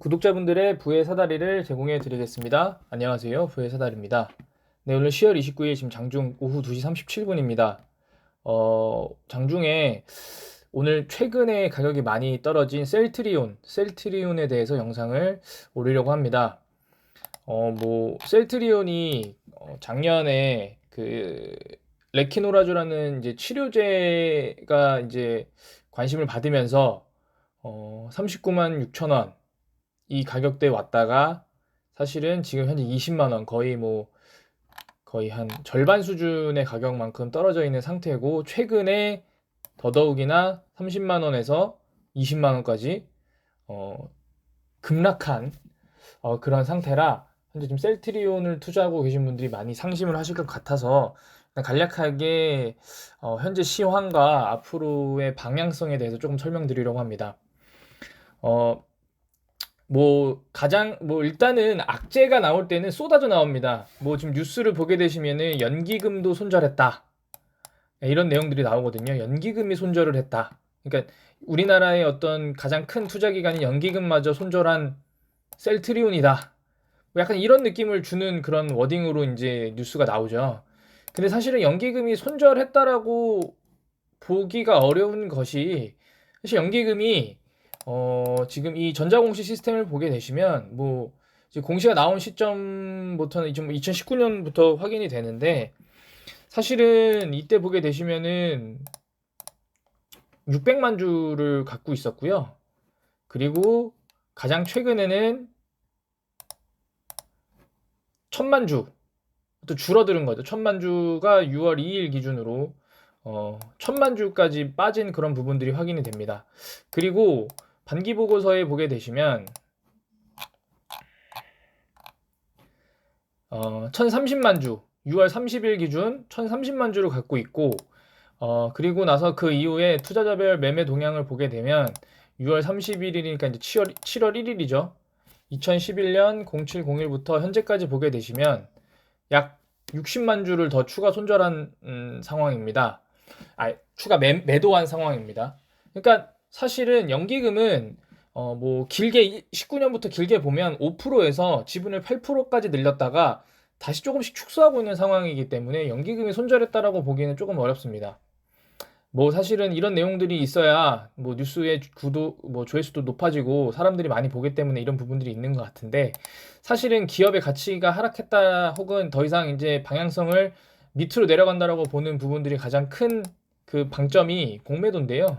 구독자분들의 부의 사다리를 제공해 드리겠습니다. 안녕하세요. 부의 사다리입니다. 네, 오늘 10월 29일 지금 장중 오후 2시 37분입니다. 장중에 오늘 최근에 가격이 많이 떨어진 셀트리온에 대해서 영상을 올리려고 합니다. 셀트리온이 작년에 그 레키노라조라는 이제 치료제가 이제 관심을 받으면서 39만 6천 원 이 가격대에 왔다가 사실은 지금 현재 20만 원 거의 한 절반 수준의 가격만큼 떨어져 있는 상태고, 최근에 더더욱이나 30만 원에서 20만 원까지 급락한 그런 상태라, 현재 지금 셀트리온을 투자하고 계신 분들이 많이 상심을 하실 것 같아서 간략하게 현재 시황과 앞으로의 방향성에 대해서 조금 설명드리려고 합니다. 어, 일단은 악재가 나올 때는 쏟아져 나옵니다. 지금 뉴스를 보게 되시면은 연기금도 손절했다, 이런 내용들이 나오거든요. 연기금이 손절을 했다. 그러니까 우리나라의 어떤 가장 큰 투자 기관인 연기금마저 손절한 셀트리온이다, 약간 이런 느낌을 주는 그런 워딩으로 이제 뉴스가 나오죠. 근데 사실은 연기금이 손절했다라고 보기가 어려운 것이, 사실 연기금이 지금 이 전자공시 시스템을 보게 되시면 이제 공시가 나온 시점부터는 2019년부터 확인이 되는데, 사실은 이때 보게 되시면은 600만 주를 갖고 있었고요. 그리고 가장 최근에는 1000만 주, 또 줄어드는 거죠. 1000만 주가 6월 2일 기준으로 1000만 주까지 빠진 그런 부분들이 확인이 됩니다. 그리고 반기 보고서에 보게 되시면 1030만 주, 6월 30일 기준 1030만 주를 갖고 있고, 그리고 나서 그 이후에 투자자별 매매 동향을 보게 되면 6월 31일이니까 이제 7월 1일이죠. 2011년 0701부터 현재까지 보게 되시면 약 60만 주를 더 추가 손절한 상황입니다. 추가 매도한 상황입니다. 그러니까 사실은 연기금은 길게 19년부터 길게 보면 5%에서 지분을 8%까지 늘렸다가 다시 조금씩 축소하고 있는 상황이기 때문에 연기금이 손절했다라고 보기에는 조금 어렵습니다. 사실은 이런 내용들이 있어야 뉴스의 조회수도 높아지고 사람들이 많이 보기 때문에 이런 부분들이 있는 것 같은데, 사실은 기업의 가치가 하락했다 혹은 더 이상 이제 방향성을 밑으로 내려간다라고 보는 부분들이 가장 큰 그 방점이 공매도인데요.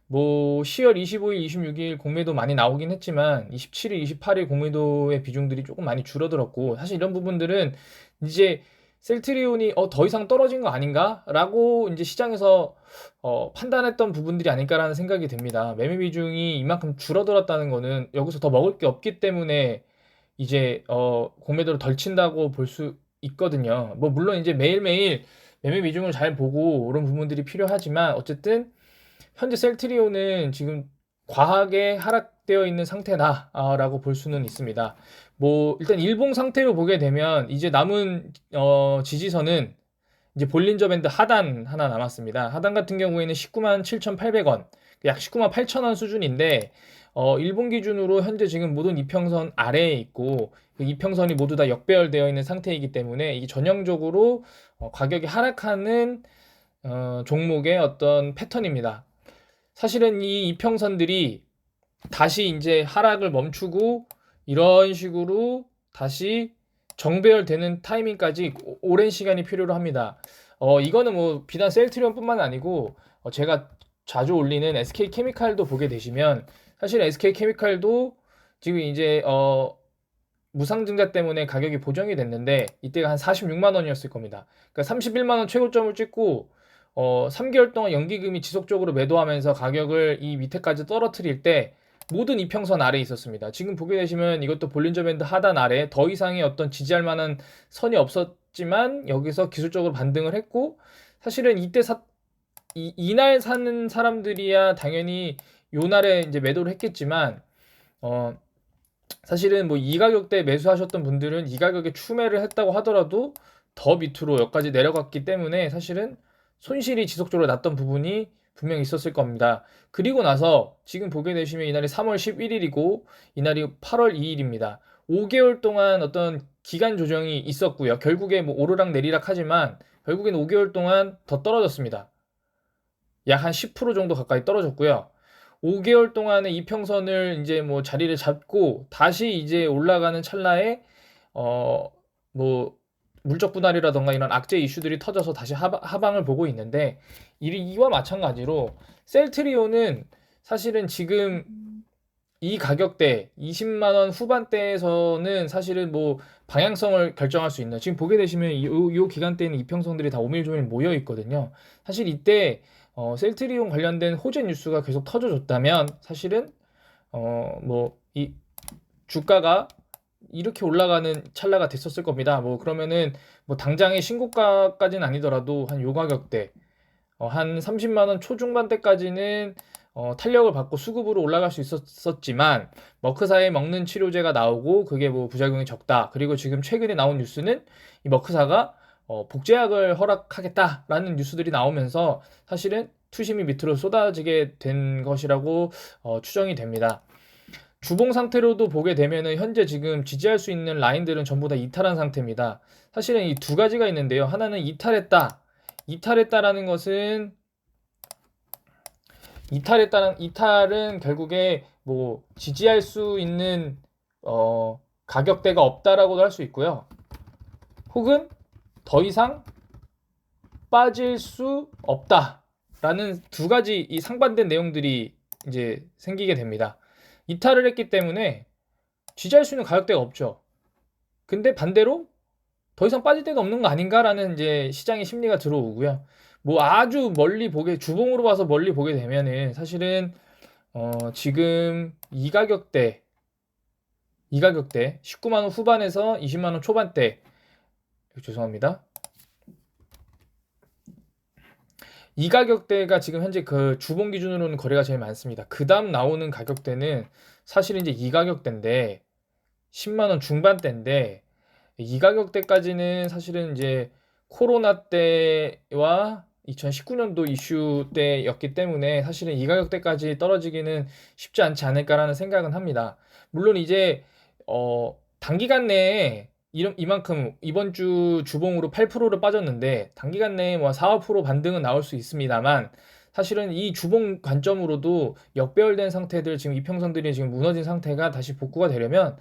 10월 25일, 26일 공매도 많이 나오긴 했지만 27일, 28일 공매도의 비중들이 조금 많이 줄어들었고, 사실 이런 부분들은 이제 셀트리온이 더 이상 떨어진 거 아닌가라고 이제 시장에서 판단했던 부분들이 아닐까라는 생각이 듭니다. 매매 비중이 이만큼 줄어들었다는 거는 여기서 더 먹을 게 없기 때문에 이제 공매도를 덜 친다고 볼 수 있거든요. 물론 이제 매일매일 매매 비중을 잘 보고 이런 부분들이 필요하지만, 어쨌든 현재 셀트리온은 지금 과하게 하락되어 있는 상태다라고 볼 수는 있습니다. 일단 일봉 상태로 보게 되면 이제 남은 지지선은 이제 볼린저 밴드 하단 하나 남았습니다. 하단 같은 경우에는 19만 7,800원, 약 19만 8천 원 수준인데, 일본 기준으로 현재 지금 모든 이평선 아래에 있고, 그 이평선이 모두 다 역배열되어 있는 상태이기 때문에 이게 전형적으로 가격이 하락하는 종목의 어떤 패턴입니다. 사실은 이 이평선들이 다시 이제 하락을 멈추고 이런 식으로 다시 정배열되는 타이밍까지 오랜 시간이 필요로 합니다. 이거는 비단 셀트리온뿐만 아니고 제가 자주 올리는 SK케미칼도 보게 되시면, 사실 SK케미칼도 지금 이제 무상증자 때문에 가격이 보정이 됐는데 이때가 한 46만 원이었을 겁니다. 그러니까 31만 원 최고점을 찍고 3개월 동안 연기금이 지속적으로 매도하면서 가격을 이 밑에까지 떨어뜨릴 때 모든 이평선 아래에 있었습니다. 지금 보게 되시면 이것도 볼린저 밴드 하단 아래 더 이상의 어떤 지지할 만한 선이 없었지만 여기서 기술적으로 반등을 했고, 사실은 이날 사는 사람들이야 당연히 요날에 이제 매도를 했겠지만, 사실은 이 가격대에 매수하셨던 분들은 이 가격에 추매를 했다고 하더라도 더 밑으로 여기까지 내려갔기 때문에 사실은 손실이 지속적으로 났던 부분이 분명히 있었을 겁니다. 그리고 나서 지금 보게 되시면 이날이 3월 11일이고 이날이 8월 2일입니다. 5개월 동안 어떤 기간 조정이 있었고요. 결국에 뭐 오르락 내리락 하지만 결국엔 5개월 동안 더 떨어졌습니다. 약 한 10% 정도 가까이 떨어졌고요. 5개월 동안의 이평선을 이제 뭐 자리를 잡고 다시 이제 올라가는 찰나에 뭐 물적 분할이라던가 이런 악재 이슈들이 터져서 다시 하방을 보고 있는데 이와 마찬가지로 셀트리온은 사실은 지금 이 가격대 20만 원 후반대에서는 사실은 뭐 방향성을 결정할 수 있는 지금 보게 되시면 이 기간대에는 이평선들이 다 오밀조밀 모여 있거든요. 사실 이때 셀트리온 관련된 호재 뉴스가 계속 터져줬다면 사실은 뭐 이 주가가 이렇게 올라가는 찰나가 됐었을 겁니다. 뭐 그러면은 뭐 당장의 신고가까지는 아니더라도 한 요 가격대 한 30만 원 초중반대까지는 탄력을 받고 수급으로 올라갈 수 있었지만 머크사에 먹는 치료제가 나오고 그게 뭐 부작용이 적다. 그리고 지금 최근에 나온 뉴스는 이 머크사가 복제약을 허락하겠다라는 뉴스들이 나오면서 사실은 투심이 밑으로 쏟아지게 된 것이라고 추정이 됩니다. 주봉 상태로도 보게 되면은 현재 지금 지지할 수 있는 라인들은 전부 다 이탈한 상태입니다. 사실은 이 두 가지가 있는데요. 하나는 이탈했다. 이탈했다라는 것은 이탈은 결국에 뭐 지지할 수 있는 가격대가 없다라고도 할 수 있고요. 혹은 더 이상 빠질 수 없다라는 두 가지 이 상반된 내용들이 이제 생기게 됩니다. 이탈을 했기 때문에 지지할 수 있는 가격대가 없죠. 근데 반대로 더 이상 빠질 데가 없는 거 아닌가라는 이제 시장의 심리가 들어오고요. 뭐 아주 멀리 주봉으로 봐서 멀리 보게 되면은 사실은 지금 이 가격대 19만 원 후반에서 20만 원 초반대 죄송합니다. 이 가격대가 지금 현재 그 주봉 기준으로는 거래가 제일 많습니다. 그 다음 나오는 가격대는 사실 이제 이 가격대인데 10만 원 중반대인데 이 가격대까지는 사실은 이제 코로나 때와 2019년도 이슈 때였기 때문에 사실은 이 가격대까지 떨어지기는 쉽지 않지 않을까라는 생각은 합니다. 물론 이제 단기간 내에 이만큼 이번 주 주봉으로 8%를 빠졌는데 단기간 내에 뭐 4, 5% 반등은 나올 수 있습니다만 사실은 이 주봉 관점으로도 역배열된 상태들 지금 이평선들이 지금 무너진 상태가 다시 복구가 되려면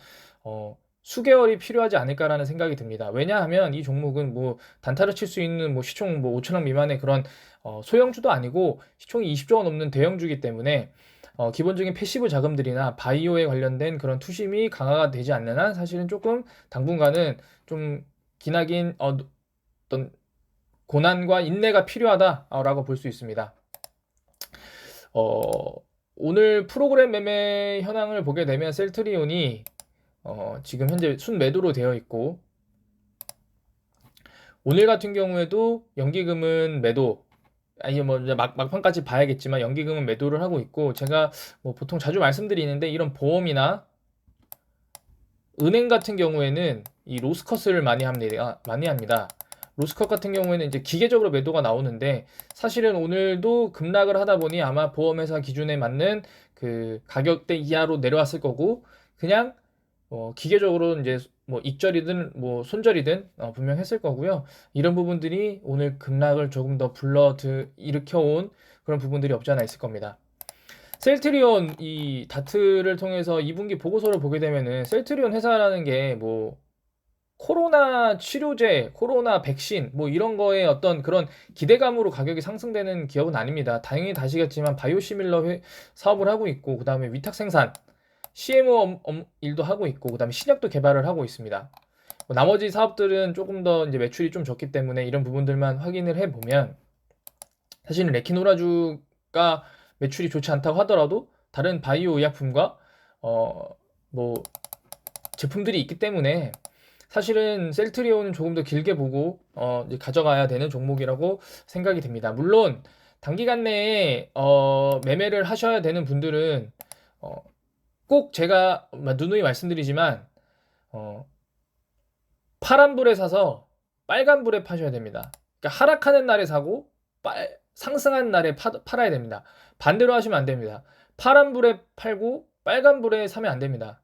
수개월이 필요하지 않을까라는 생각이 듭니다. 왜냐하면 이 종목은 뭐 단타를 칠 수 있는 뭐 시총 뭐 5천억 미만의 그런 소형주도 아니고 시총이 20조가 넘는 대형주이기 때문에 기본적인 패시브 자금들이나 바이오에 관련된 그런 투심이 강화가 되지 않는 한 사실은 조금 당분간은 좀 기나긴 어떤 고난과 인내가 필요하다라고 볼 수 있습니다. 오늘 프로그램 매매 현황을 보게 되면 셀트리온이 지금 현재 순매도로 되어 있고 오늘 같은 경우에도 연기금은 매도 아니 뭐 이제 막판까지 봐야겠지만 연기금은 매도를 하고 있고 제가 뭐 보통 자주 말씀드리는데 이런 보험이나 은행 같은 경우에는 이 로스컷을 많이 합니다. 로스컷 같은 경우에는 이제 기계적으로 매도가 나오는데 사실은 오늘도 급락을 하다 보니 아마 보험회사 기준에 맞는 그 가격대 이하로 내려왔을 거고 그냥 기계적으로 이제 뭐 익절이든 뭐 손절이든 분명했을 거고요. 이런 부분들이 오늘 급락을 조금 더 일으켜온 그런 부분들이 없지 않아 있을 겁니다. 셀트리온 이 다트를 통해서 2분기 보고서를 보게 되면은 셀트리온 회사라는 게 뭐 코로나 치료제, 코로나 백신 뭐 이런 거에 어떤 그런 기대감으로 가격이 상승되는 기업은 아닙니다. 당연히 다시겠지만 바이오시밀러 사업을 하고 있고 그다음에 위탁 생산 CMO 일도 하고 있고 그다음에 신약도 개발을 하고 있습니다. 나머지 사업들은 조금 더 이제 매출이 좀 적기 때문에 이런 부분들만 확인을 해 보면 사실은 레키노라주가 매출이 좋지 않다고 하더라도 다른 바이오 의약품과 뭐 제품들이 있기 때문에 사실은 셀트리온은 조금 더 길게 보고 이제 가져가야 되는 종목이라고 생각이 됩니다. 물론 단기간 내에 매매를 하셔야 되는 분들은 꼭 제가 누누이 말씀드리지만 파란 불에 사서 빨간 불에 파셔야 됩니다. 그러니까 하락하는 날에 사고 상승한 날에 팔아야 됩니다. 반대로 하시면 안 됩니다. 파란불에 팔고 빨간불에 사면 안 됩니다.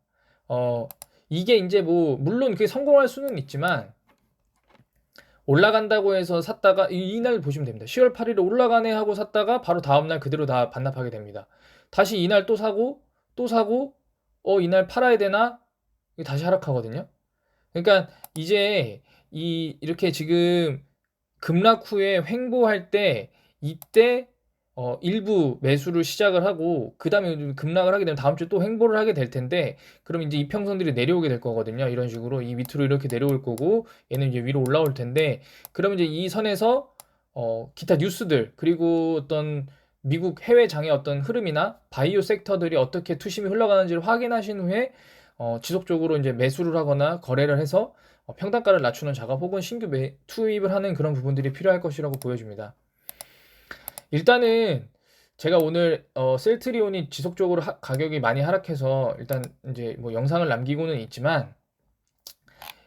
이게 이제 뭐 물론 그게 성공할 수는 있지만 올라간다고 해서 샀다가 이날 보시면 됩니다. 10월 8일에 올라가네 하고 샀다가 바로 다음날 그대로 다 반납하게 됩니다. 다시 이날 또 사고 또 사고 이날 팔아야 되나? 다시 하락하거든요. 그러니까 이제 이렇게 지금 급락 후에 횡보할 때 이때 일부 매수를 시작을 하고 그 다음에 급락을 하게 되면 다음 주에 또 횡보를 하게 될 텐데 그럼 이제 이평선들이 내려오게 될 거거든요. 이런 식으로 이 밑으로 이렇게 내려올 거고 얘는 이제 위로 올라올 텐데 그러면 이제 이 선에서 기타 뉴스들 그리고 어떤 미국 해외 장의 어떤 흐름이나 바이오 섹터들이 어떻게 투심이 흘러가는지를 확인하신 후에 지속적으로 이제 매수를 하거나 거래를 해서 평단가를 낮추는 작업 혹은 신규 투입을 하는 그런 부분들이 필요할 것이라고 보여집니다. 일단은 제가 오늘 셀트리온이 지속적으로 가격이 많이 하락해서 일단 이제 뭐 영상을 남기고는 있지만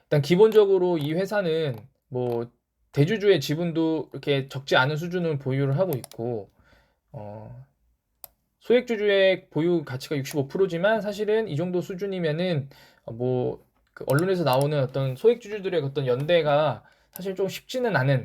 일단 기본적으로 이 회사는 뭐 대주주의 지분도 이렇게 적지 않은 수준을 보유를 하고 있고 소액주주의 보유 가치가 65%지만 사실은 이 정도 수준이면은 그 언론에서 나오는 어떤 소액주주들의 어떤 연대가 사실 좀 쉽지는 않은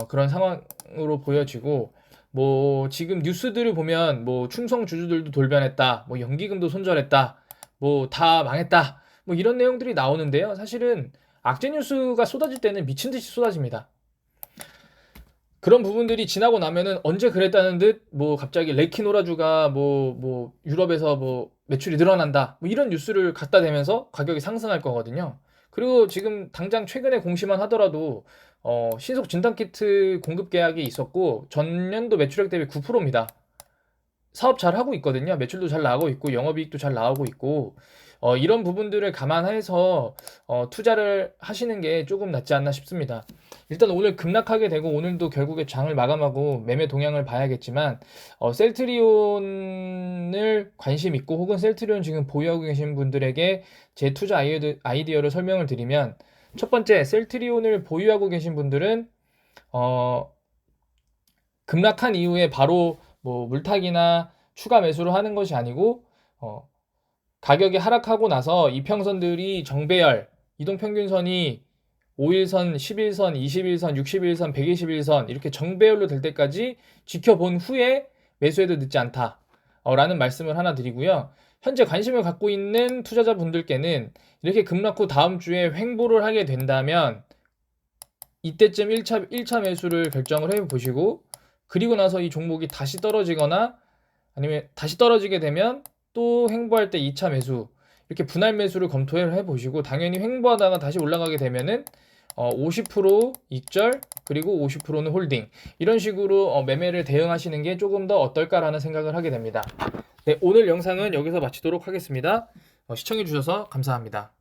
그런 상황으로 보여지고 뭐 지금 뉴스들을 보면 뭐 충성 주주들도 돌변했다, 뭐 연기금도 손절했다, 뭐 다 망했다, 뭐 이런 내용들이 나오는데요. 사실은 악재 뉴스가 쏟아질 때는 미친 듯이 쏟아집니다. 그런 부분들이 지나고 나면은 언제 그랬다는 듯 뭐 갑자기 레키노라주가 뭐 유럽에서 뭐 매출이 늘어난다 뭐 이런 뉴스를 갖다 대면서 가격이 상승할 거거든요. 그리고 지금 당장 최근에 공시만 하더라도 신속 진단키트 공급 계약이 있었고 전년도 매출액 대비 9%입니다. 사업 잘 하고 있거든요. 매출도 잘 나오고 있고 영업이익도 잘 나오고 있고 이런 부분들을 감안해서 투자를 하시는 게 조금 낫지 않나 싶습니다. 일단 오늘 급락하게 되고 오늘도 결국에 장을 마감하고 매매 동향을 봐야겠지만 셀트리온을 관심 있고 혹은 셀트리온 지금 보유하고 계신 분들에게 제 투자 아이디어를 설명을 드리면 첫 번째 셀트리온을 보유하고 계신 분들은 급락한 이후에 바로 뭐 물타기나 추가 매수를 하는 것이 아니고 가격이 하락하고 나서 이평선들이 정배열 이동평균선이 5일선, 10일선, 20일선, 60일선, 120일선 이렇게 정배열로 될 때까지 지켜본 후에 매수해도 늦지 않다 라는 말씀을 하나 드리고요. 현재 관심을 갖고 있는 투자자분들께는 이렇게 급락 후 다음 주에 횡보를 하게 된다면 이때쯤 1차 매수를 결정을 해보시고 그리고 나서 이 종목이 다시 떨어지거나 아니면 다시 떨어지게 되면 또 횡보할 때 2차 매수 이렇게 분할 매수를 검토를 해보시고 당연히 횡보하다가 다시 올라가게 되면은 50% 익절 그리고 50%는 홀딩 이런 식으로 매매를 대응하시는 게 조금 더 어떨까라는 생각을 하게 됩니다. 네, 오늘 영상은 여기서 마치도록 하겠습니다. 시청해 주셔서 감사합니다.